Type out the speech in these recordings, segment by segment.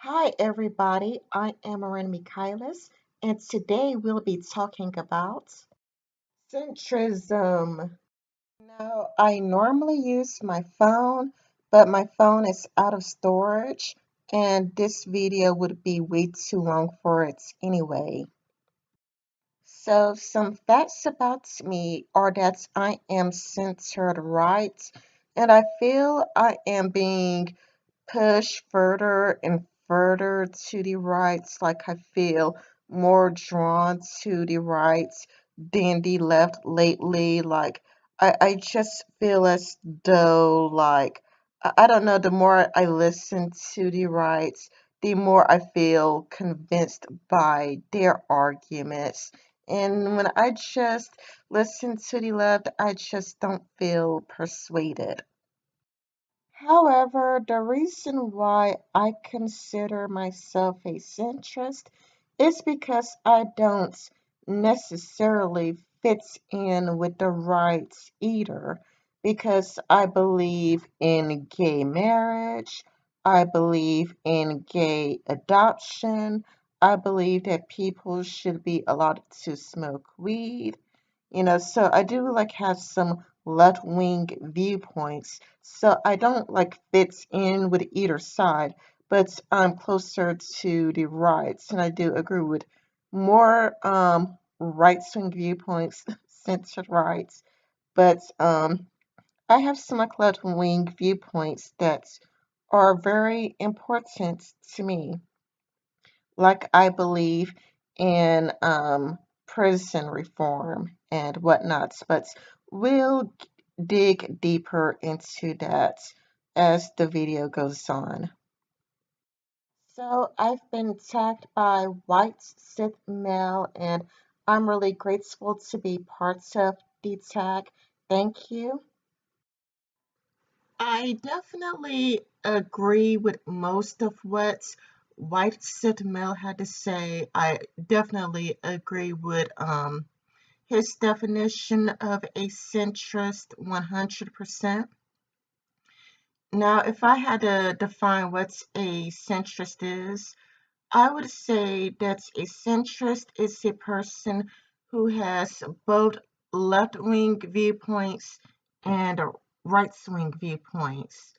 Hi, everybody. I am Marin Michaelis, and today we'll be talking about centrism. Now, I normally use my phone, but my phone is out of storage, and this video would be way too long for it anyway. So, some facts about me are that I am centered right, and I feel I am being push further and further to the right, like I feel more drawn to the right than the left lately. Like I just feel as though I don't know, the more I listen to the right, the more I feel convinced by their arguments. And when I just listen to the left, I just don't feel persuaded. However, the reason why I consider myself a centrist is because I don't necessarily fit in with the rights either, because I believe in gay marriage, I believe in gay adoption, I believe that people should be allowed to smoke weed, so I do like have some left wing viewpoints. So I don't like fit in with either side, but I'm closer to the rights, and I do agree with more right wing viewpoints, centered rights. But I have some like left wing viewpoints that are very important to me. Like I believe in prison reform and whatnot, but we'll dig deeper into that as the video goes on. So I've been tagged by white Sith male, and I'm really grateful to be part of the tag. Thank you. I definitely agree with most of what White Sid Mel had to say. I definitely agree with his definition of a centrist 100%. Now, if I had to define what a centrist is, I would say that a centrist is a person who has both left-wing viewpoints and right-wing viewpoints.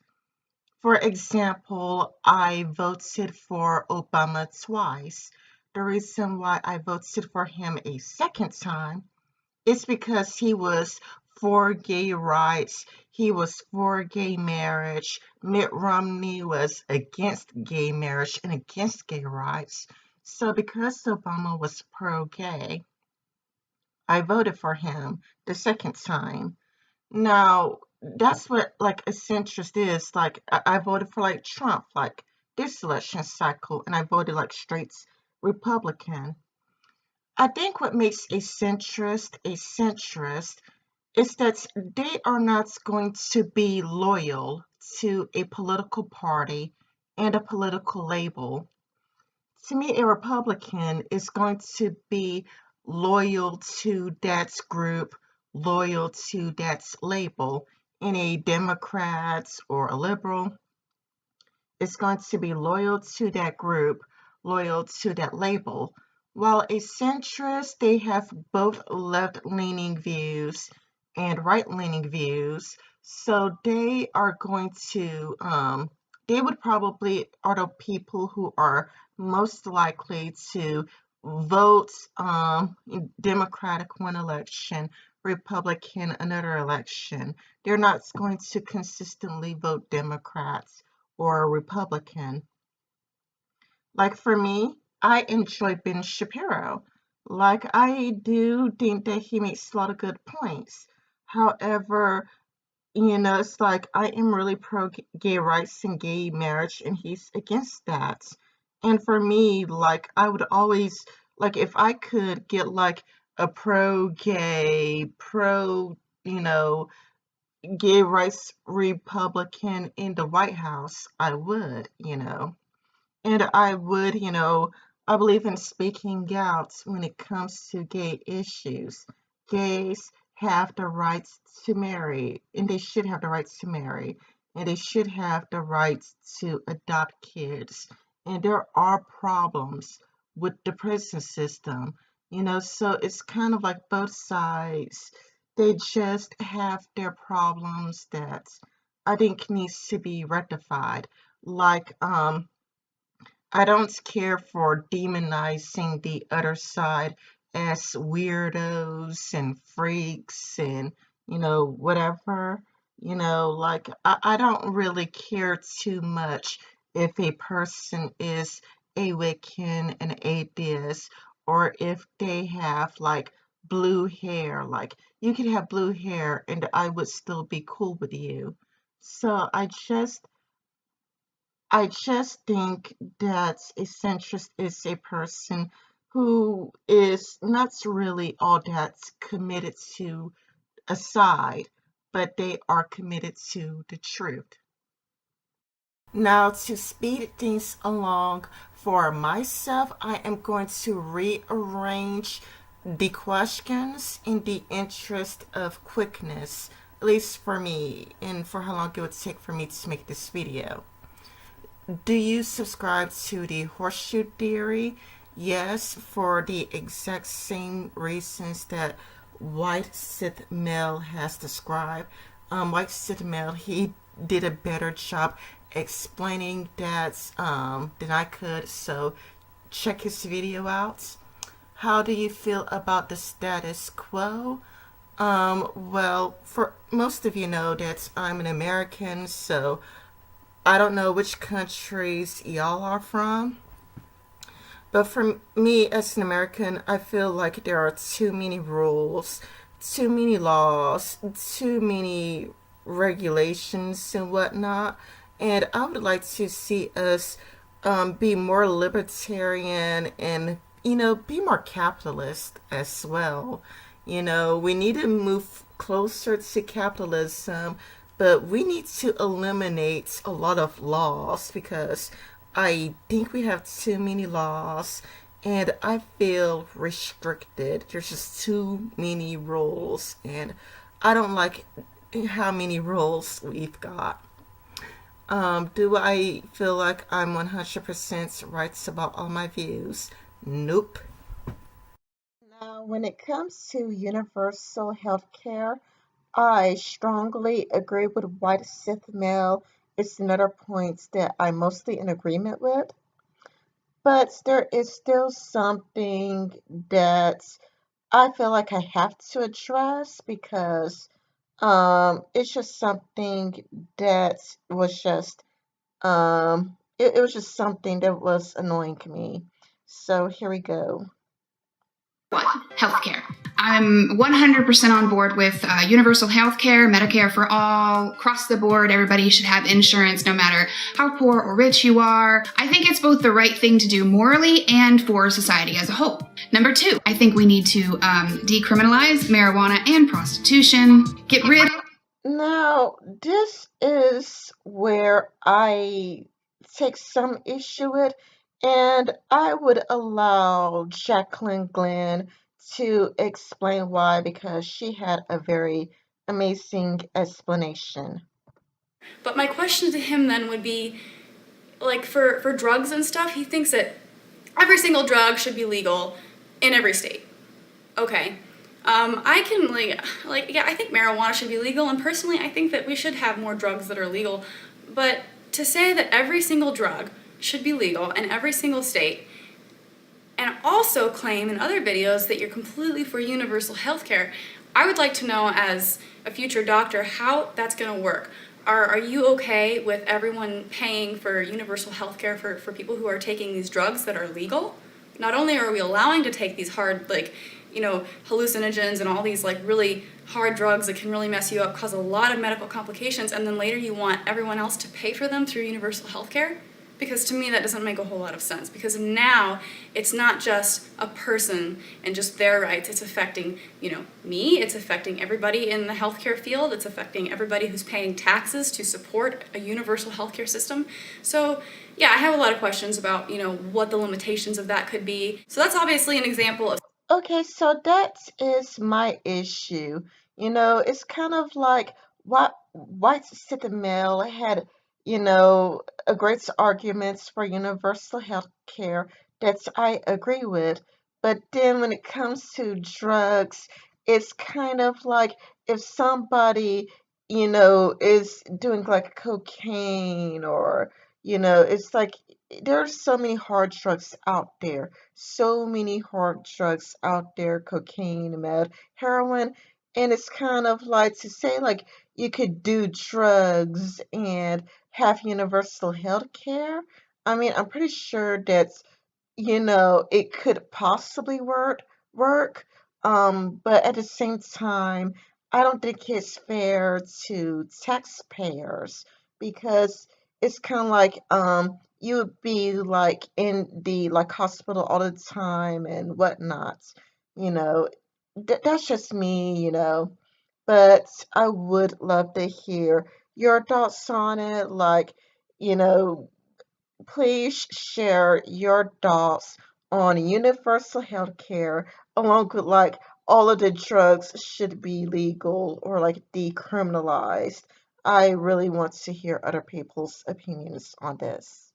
For example, I voted for Obama twice. The reason why I voted for him a second time is because he was for gay rights, he was for gay marriage. Mitt Romney was against gay marriage and against gay rights. So, because Obama was pro gay, I voted for him the second time. Now, that's what like a centrist is. Like I voted for like Trump, like this election cycle, and I voted like straight Republican. I think what makes a centrist is that they are not going to be loyal to a political party and a political label. To me, a Republican is going to be loyal to that group, loyal to that label. And a Democrat or a liberal is going to be loyal to that group, loyal to that label. While a centrist, they have both left leaning views and right leaning views. So they are going to, they would probably are the people who are most likely to vote Democratic one election, Republican another election. They're not going to consistently vote Democrats or a Republican. Like for me, I enjoy Ben Shapiro. Like I do think that he makes a lot of good points. However, it's like I am really pro gay rights and gay marriage, and he's against that. And for me, like I would always like if I could get like a pro gay, pro, you know, gay rights Republican in the White House, I would. And I would, I believe in speaking out when it comes to gay issues. Gays have the rights to marry, and they should have the rights to marry, and they should have the rights to adopt kids, and there are problems with the prison system, so it's kind of like both sides. They just have their problems that I think needs to be rectified. Like, I don't care for demonizing the other side as weirdos and freaks and, whatever. Like, I don't really care too much if a person is a Wiccan, an atheist, or if they have like blue hair. Like, you can have blue hair and I would still be cool with you. So I just think that a centrist is a person who is not really all that committed to a side, but they are committed to the truth. Now, to speed things along for myself, I am going to rearrange the questions in the interest of quickness, at least for me, and for how long it would take for me to make this video. Do you subscribe to the horseshoe theory? Yes, for the exact same reasons that White Sith Male has described. White Sith Male, he did a better job explaining that than I could, so check his video out. How do you feel about the status quo? Well, for most of you know that I'm an American, so I don't know which countries y'all are from, but for me as an American, I feel like there are too many rules, too many laws, too many regulations and whatnot. And I would like to see us be more libertarian and, be more capitalist as well. We need to move closer to capitalism, but we need to eliminate a lot of laws because I think we have too many laws and I feel restricted. There's just too many rules, and I don't like how many rules we've got. Do I feel like I'm 100% right about all my views? Nope. Now, when it comes to universal health care, I strongly agree with White Sith Male. It's another point that I'm mostly in agreement with. But there is still something that I feel like I have to address because it's just something that was just it was just something that was annoying to me. So here we go. What? Healthcare. I'm 100% on board with universal healthcare, Medicare for all, across the board. Everybody should have insurance no matter how poor or rich you are. I think it's both the right thing to do morally and for society as a whole. Number two, I think we need to decriminalize marijuana and prostitution, get rid of... Now, this is where I take some issue with, and I would allow Jaclyn Glenn to explain why because she had a very amazing explanation. But my question to him then would be, like for drugs and stuff, he thinks that every single drug should be legal in every state. Okay. I can yeah, I think marijuana should be legal, and personally I think that we should have more drugs that are legal. But to say that every single drug should be legal in every single state, and also claim in other videos that you're completely for universal health care, I would like to know as a future doctor how that's going to work. Are you okay with everyone paying for universal health care for people who are taking these drugs that are legal? Not only are we allowing to take these hard, hallucinogens and all these really hard drugs that can really mess you up, cause a lot of medical complications, and then later you want everyone else to pay for them through universal health care? Because to me that doesn't make a whole lot of sense, because now it's not just a person and just their rights, it's affecting, me, it's affecting everybody in the healthcare field, it's affecting everybody who's paying taxes to support a universal healthcare system. So yeah, I have a lot of questions about, what the limitations of that could be. So that's obviously an example of... Okay, so that is my issue. It's kind of like what White Sith Male had a great arguments for universal health care that I agree with. But then when it comes to drugs, it's kind of like if somebody, is doing like cocaine or, it's like there's so many hard drugs out there. So many hard drugs out there, cocaine, meth, heroin. And it's kind of like to say like you could do drugs and have universal health care. I mean, I'm pretty sure that, it could possibly work. But at the same time, I don't think it's fair to taxpayers because it's kind of like you would be like in the like hospital all the time and whatnot. You know, that's just me, but I would love to hear your thoughts on it. Like, you know, please share your thoughts on universal health care, along with like all of the drugs should be legal or like decriminalized. I really want to hear other people's opinions on this.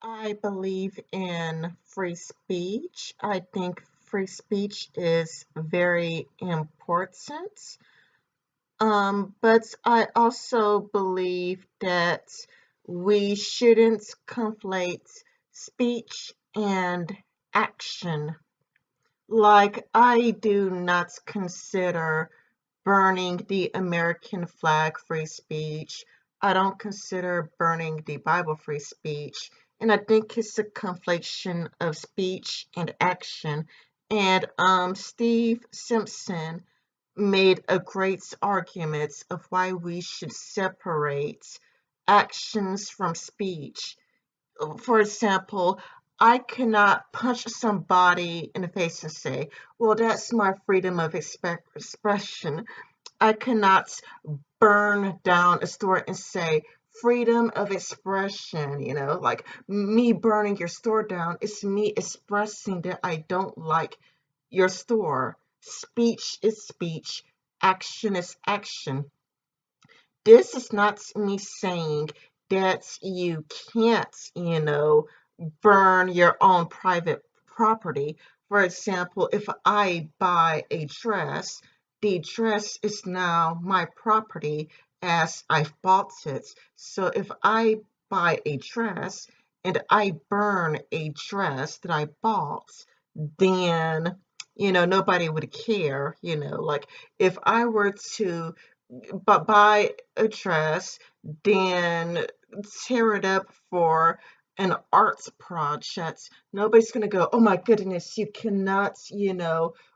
I believe in free speech. I think free speech is very important. But I also believe that we shouldn't conflate speech and action. Like, I do not consider burning the American flag free speech. I don't consider burning the Bible free speech. And I think it's a conflation of speech and action. And Steve Simpson made a great argument of why we should separate actions from speech. For example, I cannot punch somebody in the face and say, well, that's my freedom of expression. I cannot burn down a store and say, freedom of expression, like me burning your store down is me expressing that I don't like your store. Speech is speech, action is action. This is not me saying that you can't, burn your own private property. For example, if I buy a dress, the dress is now my property as I've bought it. So if I buy a dress and I burn a dress that I bought, then, nobody would care, like if I were to buy a dress, then tear it up for an arts project, nobody's going to go, oh my goodness, you cannot,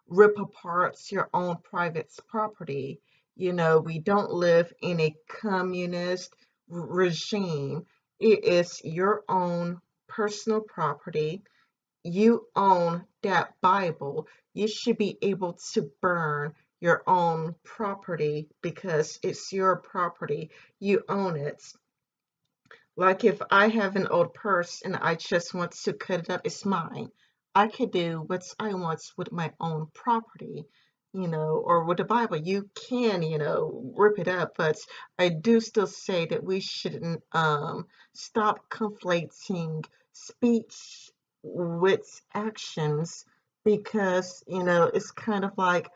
rip apart your own private property. We don't live in a communist regime. It is your own personal property. You own that Bible. You should be able to burn your own property because it's your property. You own it. Like if I have an old purse and I just want to cut it up, it's mine. I can do what I want with my own property, or with the Bible. You can, rip it up, but I do still say that we shouldn't stop conflating speech with actions because, it's kind of like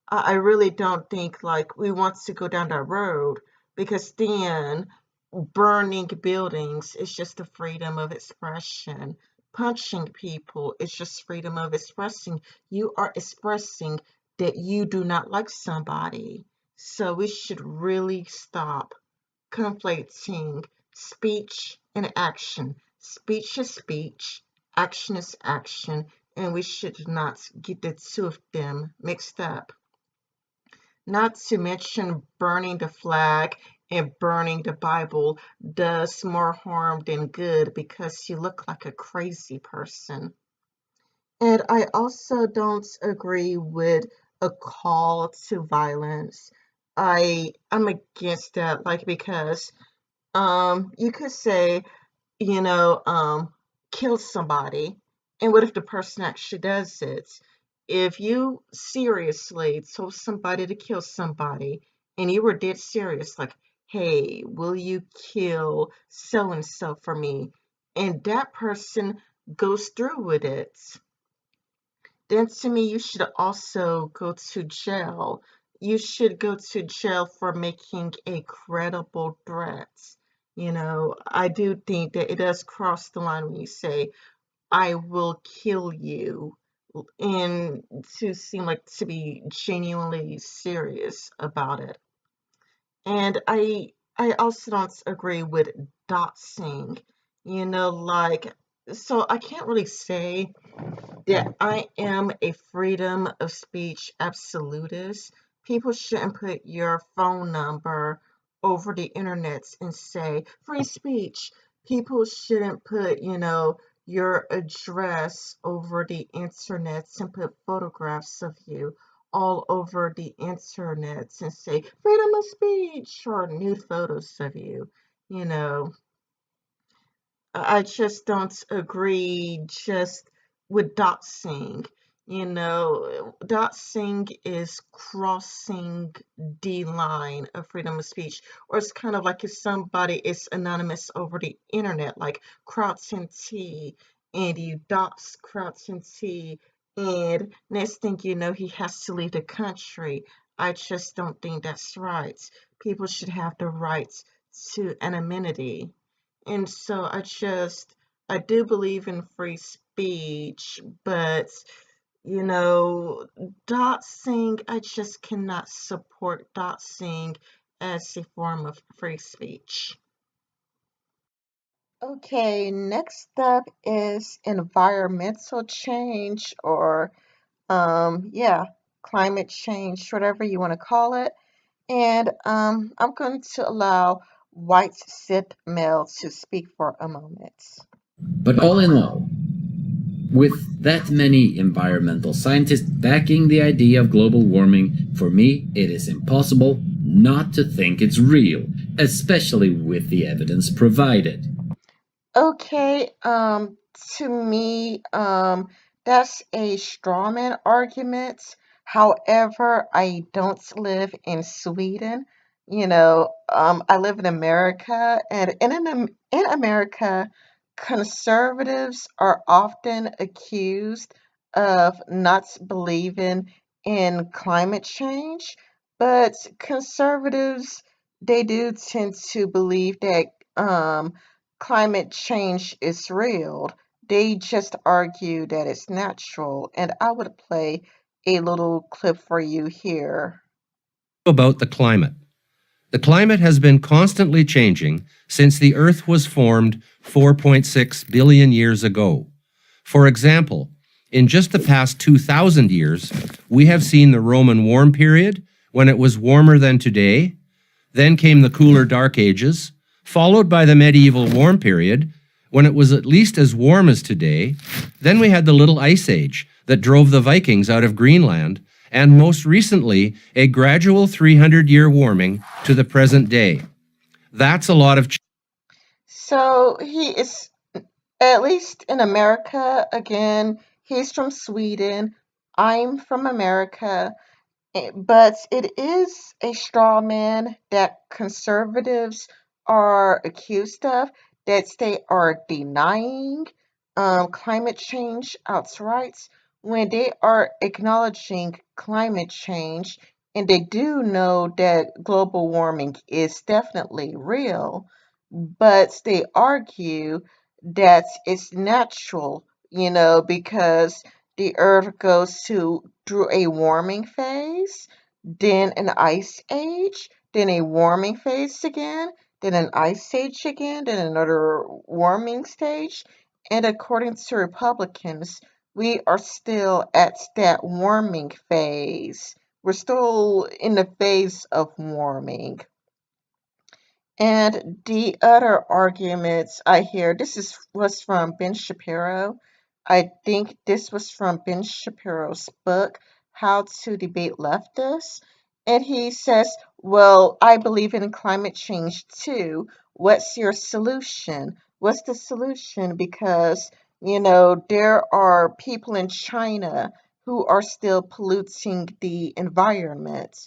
I really don't think like we want to go down that road because then burning buildings is just the freedom of expression. Punching people is just freedom of expressing. You are expressing that you do not like somebody. So we should really stop conflating speech and action. Speech is speech, action is action, and we should not get the two of them mixed up. Not to mention burning the flag and burning the Bible does more harm than good because you look like a crazy person. And I also don't agree with a call to violence. I'm against that, like because you could say, you know, um, kill somebody, and what if the person actually does it? If you seriously told somebody to kill somebody and you were dead serious, like, hey, will you kill so and so for me? And that person goes through with it, then to me, you should also go to jail. You should go to jail for making a credible threat. I do think that it does cross the line when you say, I will kill you, and to seem like to be genuinely serious about it. And I also don't agree with doxing, like, so I can't really say that I am a freedom of speech absolutist. People shouldn't put your phone number over the internet and say free speech. People shouldn't put, your address over the internet and put photographs of you all over the internet and say freedom of speech or nude photos of you. You know, I just don't agree just with doxing. Doxing is crossing the line of freedom of speech, or it's kind of like if somebody is anonymous over the internet, like Crouton T, and you dox Crouton T, and next thing you know, he has to leave the country. I just don't think that's right. People should have the right to anonymity. And so I do believe in free speech, but you know, doxing, I just cannot support doxing as a form of free speech. Okay, next up is environmental change or yeah, climate change, whatever you want to call it. And I'm going to allow white Sith male to speak for a moment. But all in all, with that many environmental scientists backing the idea of global warming, for me it is impossible not to think it's real, especially with the evidence provided. Okay, to me, that's a strawman argument. However, I don't live in Sweden. I live in America, and in America, conservatives are often accused of not believing in climate change, but conservatives, they do tend to believe that climate change is real. They just argue that it's natural. And I would play a little clip for you here. About the climate. The climate has been constantly changing since the Earth was formed 4.6 billion years ago. For example, in just the past 2,000 years, we have seen the Roman warm period, when it was warmer than today. Then came the cooler Dark Ages, followed by the medieval warm period, when it was at least as warm as today. Then we had the Little Ice Age that drove the Vikings out of Greenland, and most recently, a gradual 300-year warming to the present day. That's a lot of So he is, at least in America, again, he's from Sweden. I'm from America. But it is a straw man that conservatives are accused of, that they are denying climate change outright when they are acknowledging climate change and they do know that global warming is definitely real, but they argue that it's natural, because the earth goes through a warming phase, then an ice age, then a warming phase again, then an ice age again, then another warming stage. And according to Republicans, we are still at that warming phase. We're still in the phase of warming. And the other arguments I hear, was from Ben Shapiro. I think this was from Ben Shapiro's book, How to Debate Leftists. And he says, well, I believe in climate change too. What's your solution? What's the solution? Because, there are people in China who are still polluting the environment.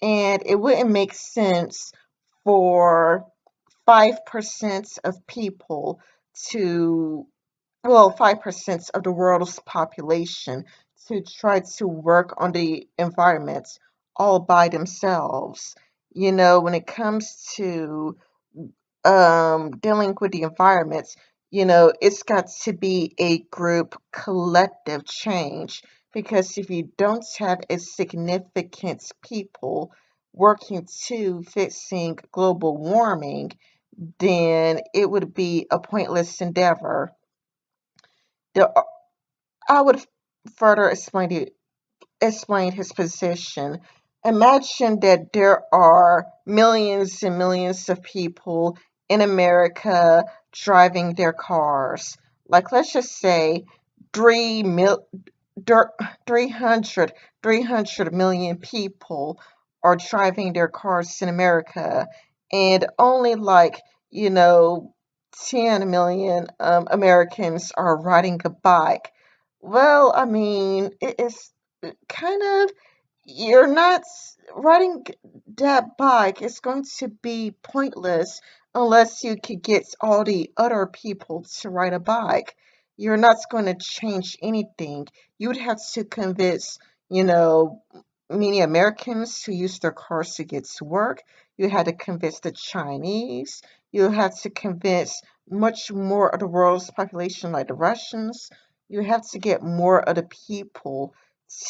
And it wouldn't make sense for 5% of people to, well, 5% of the world's population to try to work on the environment all by themselves. When it comes to dealing with the environment, it's got to be a group collective change, because if you don't have a significant people working to fixing global warming, then it would be a pointless endeavor. The, I would further explain his position. Imagine that there are millions and millions of people in America driving their cars. Like, let's just say 3 mil, 300, 300 million people are driving their cars in America, and only like, you know, 10 million Americans are riding a bike. Well, I mean, it is kind of, you're not riding that bike is going to be pointless unless you could get all the other people to ride a bike. You're not going to change anything. You would have to convince, you know, many Americans to use their cars to get to work. You had to convince the Chinese. You had to convince much more of the world's population, like the Russians. You have to get more of the people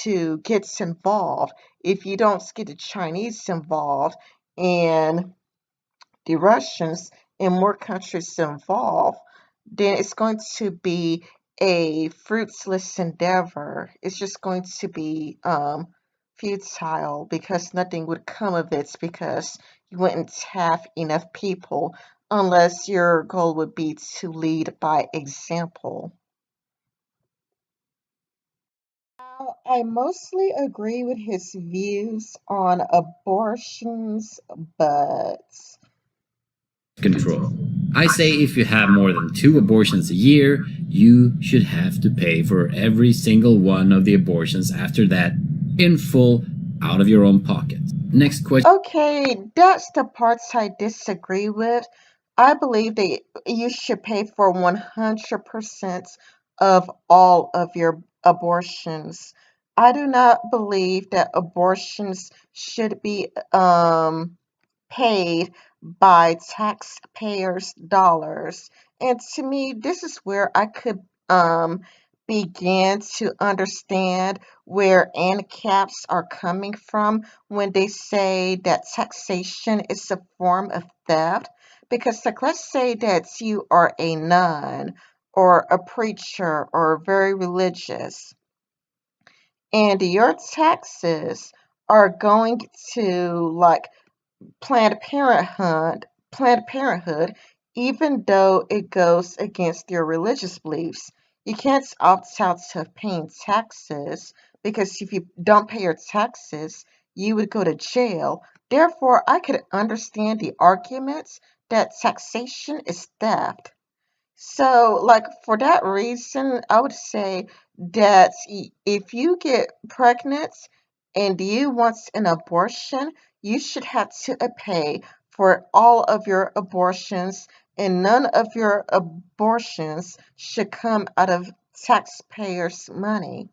to get involved. If you don't get the Chinese involved and the Russians and more countries involved, then it's going to be a fruitless endeavor. It's just going to be futile, because nothing would come of it, because you wouldn't have enough people unless your goal would be to lead by example. I mostly agree with his views on abortions, but Control. I say if you have more than 2 abortions a year, you should have to pay for every single one of the abortions after that in full out of your own pocket. Next question. okay, that's the parts I disagree with. I believe that you should pay for 100% of all of your abortions. I do not believe that abortions should be paid by taxpayers' dollars. And to me, this is where I could begin to understand where ANCAPs are coming from when they say that taxation is a form of theft. Because, like, let's say that you are a nun or a preacher or very religious, and your taxes are going to, like, Planned Parenthood, even though it goes against your religious beliefs. You can't opt out of paying taxes, because if you don't pay your taxes, you would go to jail. Therefore, I could understand the arguments that taxation is theft. So, like, for that reason, I would say that if you get pregnant and you want an abortion, you should have to pay for all of your abortions, and none of your abortions should come out of taxpayers' money.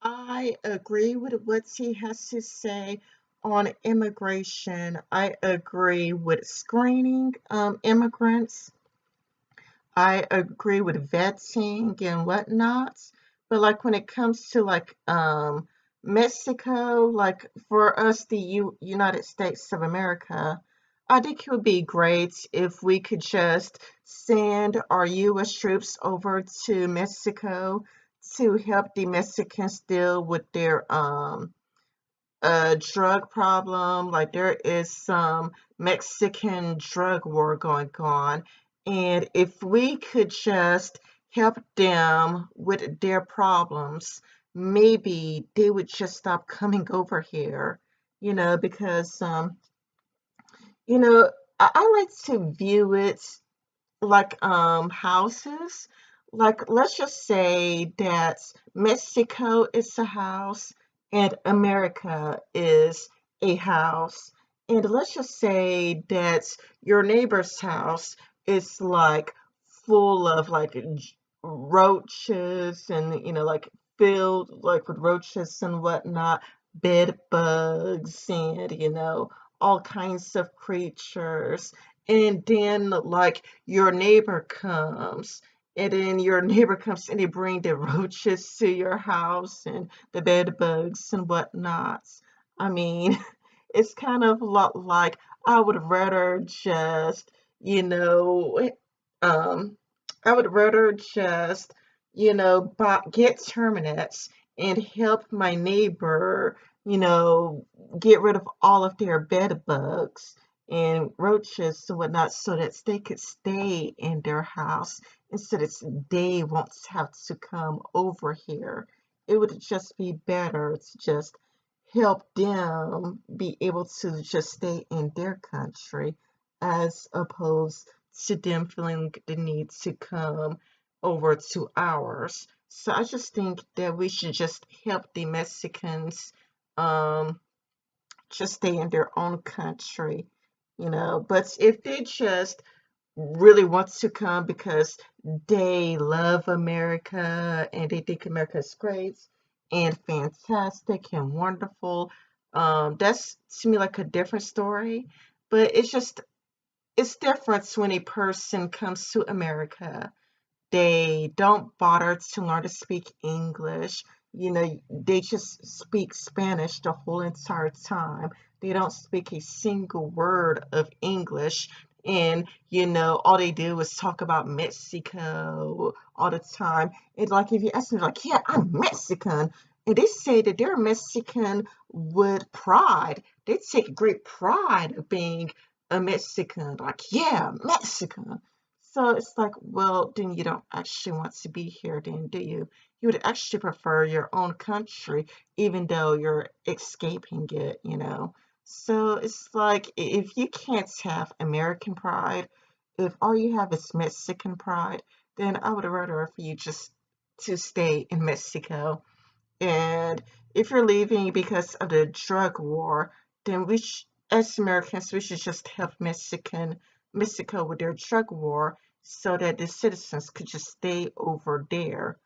I agree with what he has to say on immigration. I agree with screening immigrants. I agree with vetting and whatnot. But like when it comes to like Mexico, like for us, the United States of America, I think it would be great if we could just send our US troops over to Mexico to help the Mexicans deal with their drug problem. Like there is some Mexican drug war going on. And if we could just help them with their problems, maybe they would just stop coming over here, because, you know, I like to view it like houses. Like let's just say that Mexico is a house and America is a house, And let's just say that your neighbor's house is like full of like roaches and, like filled like with roaches and whatnot, bed bugs and, all kinds of creatures. And then like your neighbor comes. And then your neighbor comes and they bring the roaches to your house and the bed bugs and whatnot. I mean, it's kind of a lot like I would rather just, you know, um, I would rather just, get terminates and help my neighbor, get rid of all of their bed bugs and roaches and whatnot so that they could stay in their house instead of they won't have to come over here. It would just be better to just help them be able to just stay in their country as opposed to them feeling the need to come over to ours. So I just think that we should just help the Mexicans um, just stay in their own country, But if they just really want to come because they love America and they think America is great and fantastic and wonderful. That's to me like a different story, but it's different when a person comes to America. They don't bother to learn to speak English. They just speak Spanish the whole entire time. They don't speak a single word of English. And, all they do is talk about Mexico all the time. And like if you ask them, like, yeah, I'm Mexican. And they say that they're Mexican with pride. They take great pride of being a Mexican. Like, yeah, Mexican. So it's like, well, then you don't actually want to be here, then, do you? You would actually prefer your own country, even though you're escaping it. So it's like, if you can't have American pride, if all you have is Mexican pride, then I would rather for you just to stay in Mexico. And if you're leaving because of the drug war, then as Americans, we should just help Mexico with their drug war so that the citizens could just stay over there.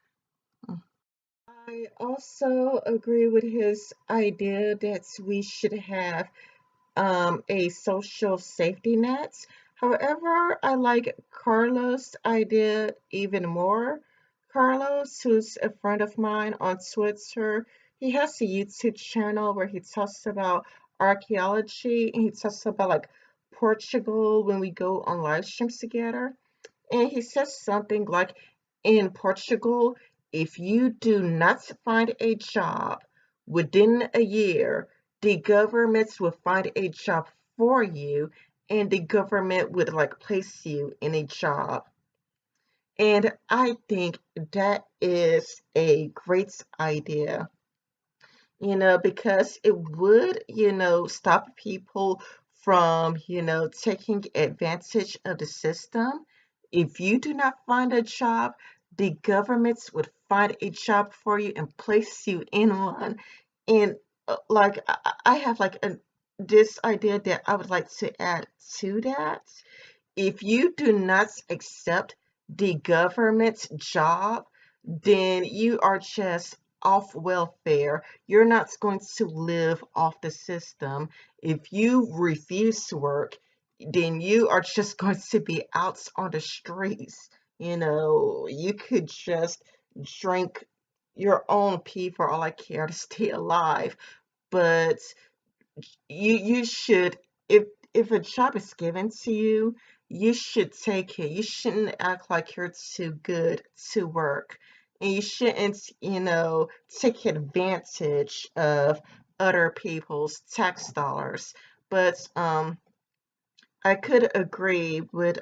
I also agree with his idea that we should have a social safety net. However, I like Carlos' idea even more. Carlos, who's a friend of mine on Twitter, he has a YouTube channel where he talks about archaeology and he talks about like Portugal when we go on live streams together. And he says something like, in Portugal, if you do not find a job within a year, the government will find a job for you and the government would like place you in a job. And I think that is a great idea, because it would, stop people from, taking advantage of the system. If you do not find a job, the governments would find a job for you and place you in one. And like I have like this idea that I would like to add to that. If you do not accept the government's job, then you are just off welfare. You're not going to live off the system. If you refuse to work, then you are just going to be out on the streets. You could just drink your own pee for all I care to stay alive. But you should, if a job is given to you, you should take it. You shouldn't act like you're too good to work, and you shouldn't, take advantage of other people's tax dollars. But I could agree with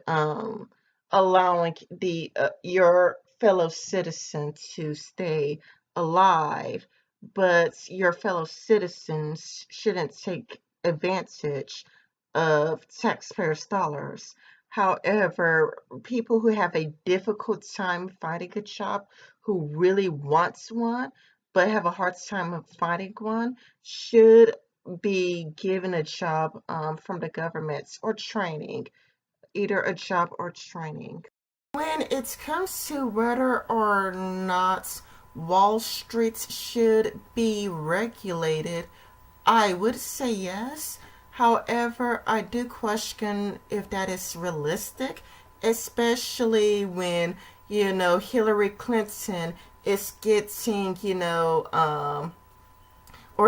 allowing the your fellow citizen to stay alive, but your fellow citizens shouldn't take advantage of taxpayers' dollars. However, people who have a difficult time finding a job, who really wants one, but have a hard time of finding one, should be given a job from the government or training, either a job or training. When it comes to whether or not Wall Street should be regulated, I would say yes. However, I do question if that is realistic, especially when, Hillary Clinton is getting, or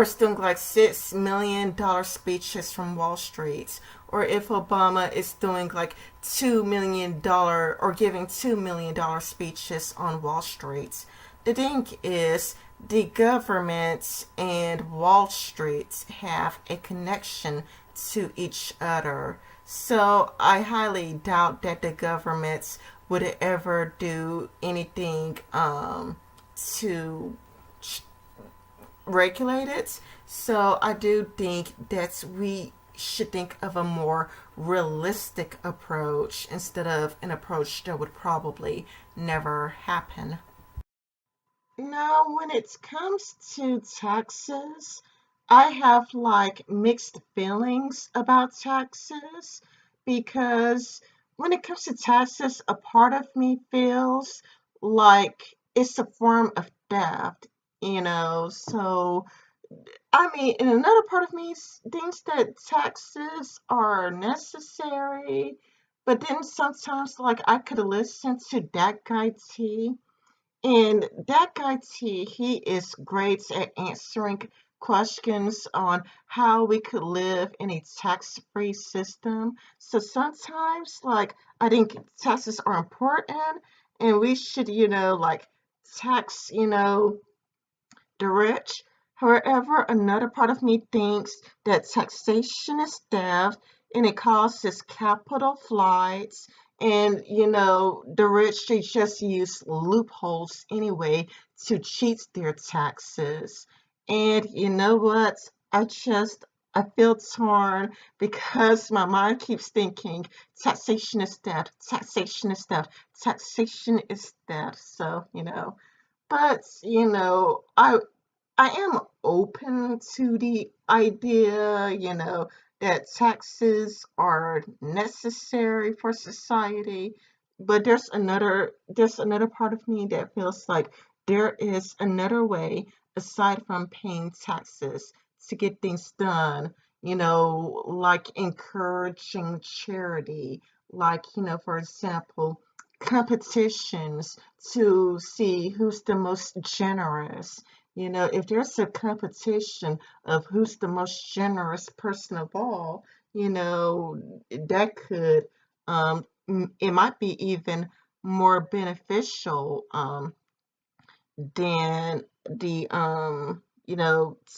it's doing like $6 million speeches from Wall Street, or if Obama is doing like $2 million or giving $2 million speeches on Wall Street. The thing is, the government and Wall Street have a connection to each other. So I highly doubt that the government would ever do anything to regulate it. So I do think that we should think of a more realistic approach instead of an approach that would probably never happen. Now, when it comes to taxes, I have like mixed feelings about taxes because when it comes to taxes, a part of me feels like it's a form of theft, So, I mean, and another part of me thinks that taxes are necessary, but then sometimes, like, I could listen to that guy T and that guy T, he is great at answering questions on how we could live in a tax-free system. So sometimes, like, I think taxes are important and we should, like, tax, the rich. However, another part of me thinks that taxation is theft and it causes capital flights. And, the rich, they just use loopholes anyway to cheat their taxes. And you know what? I feel torn because my mind keeps thinking taxation is theft, taxation is theft, taxation is theft. So, but, I am open to the idea, that taxes are necessary for society, but there's another part of me that feels like there is another way aside from paying taxes to get things done, like encouraging charity, like, for example, competitions to see who's the most generous. If there's a competition of who's the most generous person of all, that could, it might be even more beneficial than the,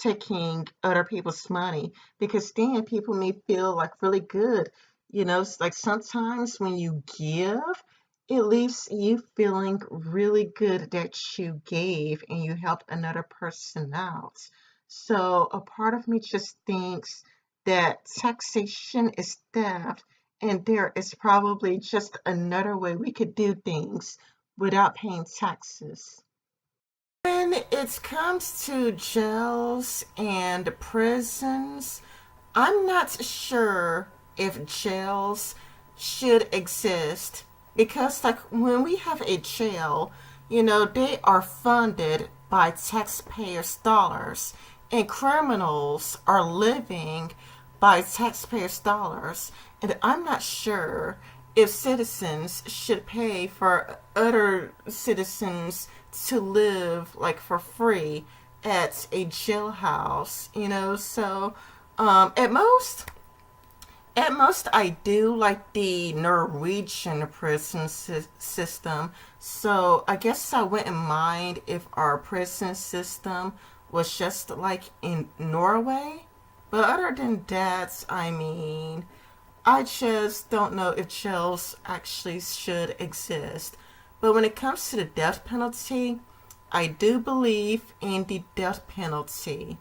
taking other people's money because then people may feel like really good. It's like sometimes when you give, it leaves you feeling really good that you gave and you helped another person out. So a part of me just thinks that taxation is theft, and there is probably just another way we could do things without paying taxes. When it comes to jails and prisons, I'm not sure if jails should exist because, like, when we have a jail, they are funded by taxpayers' dollars, and criminals are living by taxpayers' dollars. And I'm not sure if citizens should pay for other citizens to live like for free at a jailhouse, So, at most, I do like the Norwegian prison system. So I guess I wouldn't mind if our prison system was just like in Norway. But other than that, I mean, I just don't know if jails actually should exist. But when it comes to the death penalty, I do believe in the death penalty.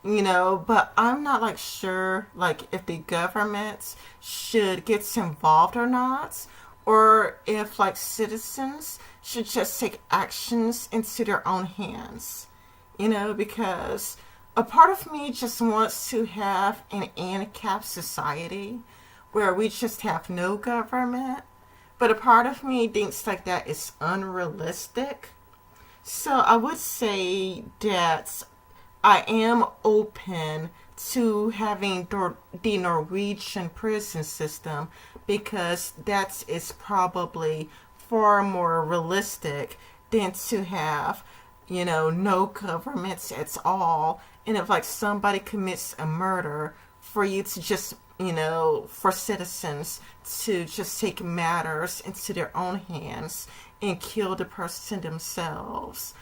But I'm not like sure like if the government should get involved or not, or if like citizens should just take actions into their own hands. Because a part of me just wants to have an ANCAP society where we just have no government, but a part of me thinks like that is unrealistic. So I would say that I am open to having the Norwegian prison system because that is probably far more realistic than to have, no governments at all. And if like somebody commits a murder, for you to just, for citizens to just take matters into their own hands and kill the person themselves,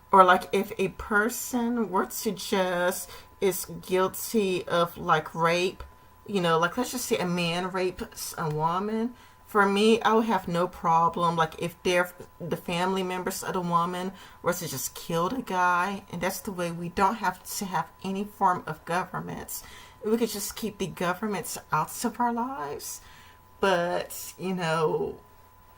or like if a person were to just is guilty of like rape, like let's just say a man rapes a woman. For me, I would have no problem like if they're the family members of the woman were to just kill the guy, and that's the way we don't have to have any form of governments. We could just keep the governments out of our lives. But,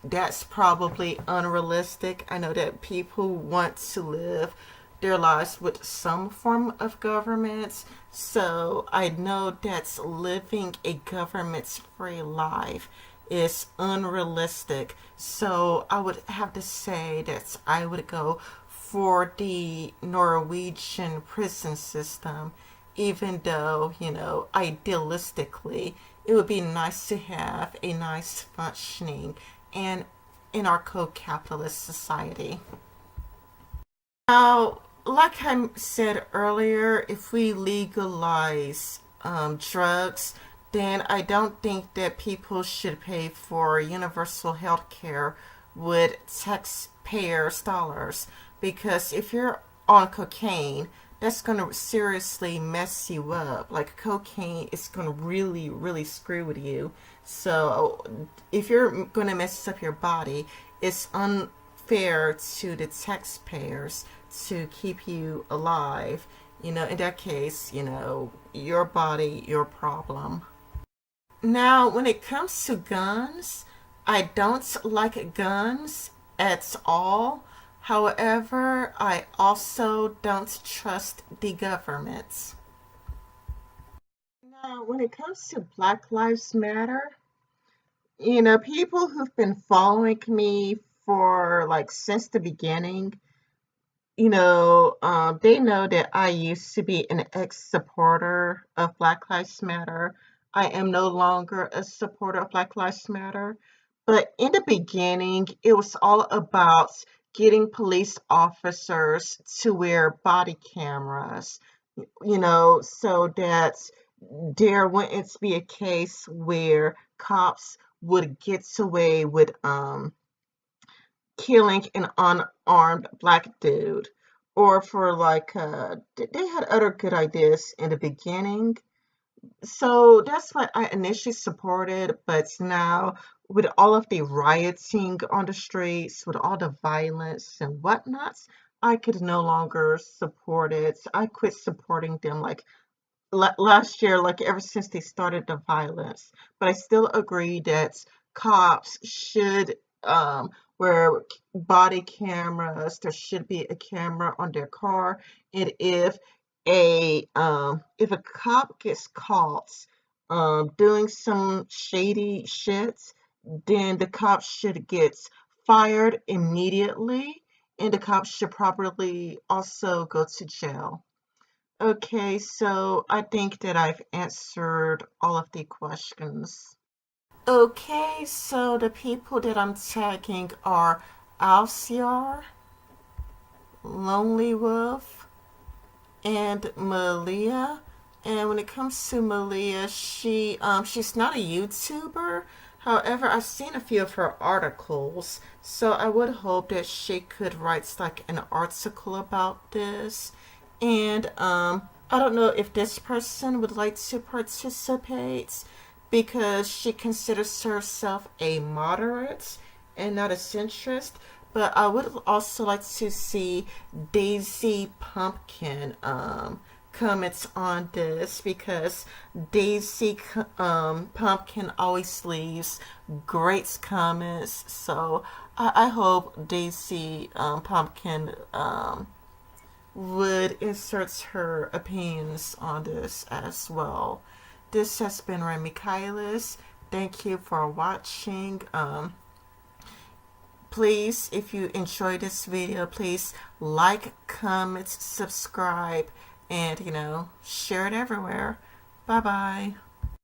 that's probably unrealistic. I know that people want to live their lives with some form of government. So I know that living a government-free life is unrealistic. So I would have to say that I would go for the Norwegian prison system, even though, idealistically, it would be nice to have a nice functioning and anarcho-capitalist society. Now, like I said earlier, if we legalize drugs, then I don't think that people should pay for universal health care with taxpayers' dollars. Because if you're on cocaine, that's going to seriously mess you up. Like cocaine is going to really, really screw with you. So if you're going to mess up your body, it's unfair to the taxpayers to keep you alive. In that case, your body, your problem. Now, when it comes to guns, I don't like guns at all. However, I also don't trust the government. Now, when it comes to Black Lives Matter, people who've been following me for like since the beginning, they know that I used to be an ex-supporter of Black Lives Matter. I am no longer a supporter of Black Lives Matter. But in the beginning, it was all about getting police officers to wear body cameras, so that there wouldn't be a case where cops would get away with killing an unarmed black dude. Or for like, they had other good ideas in the beginning. So that's what I initially supported, but now with all of the rioting on the streets, with all the violence and whatnot, I could no longer support it. I quit supporting them like last year, like ever since they started the violence. But I still agree that cops should wear body cameras. There should be a camera on their car, and if a cop gets caught doing some shady shit, then the cop should get fired immediately, and the cop should probably also go to jail. Okay, so I think that I've answered all of the questions. Okay, so the people that I'm tagging are Alciar, Lonely Wolf, and Malia. And when it comes to Malia, she's not a YouTuber. However, I've seen a few of her articles, so I would hope that she could write like an article about this. And I don't know if this person would like to participate because she considers herself a moderate and not a centrist. But I would also like to see Daisy Pumpkin comments on this because Daisy Pumpkin always leaves great comments. So I hope Daisy Pumpkin would insert her opinions on this as well. This has been Remy Kailis. Thank you for watching. Please, if you enjoyed this video, please like, comment, subscribe, and, share it everywhere. Bye-bye.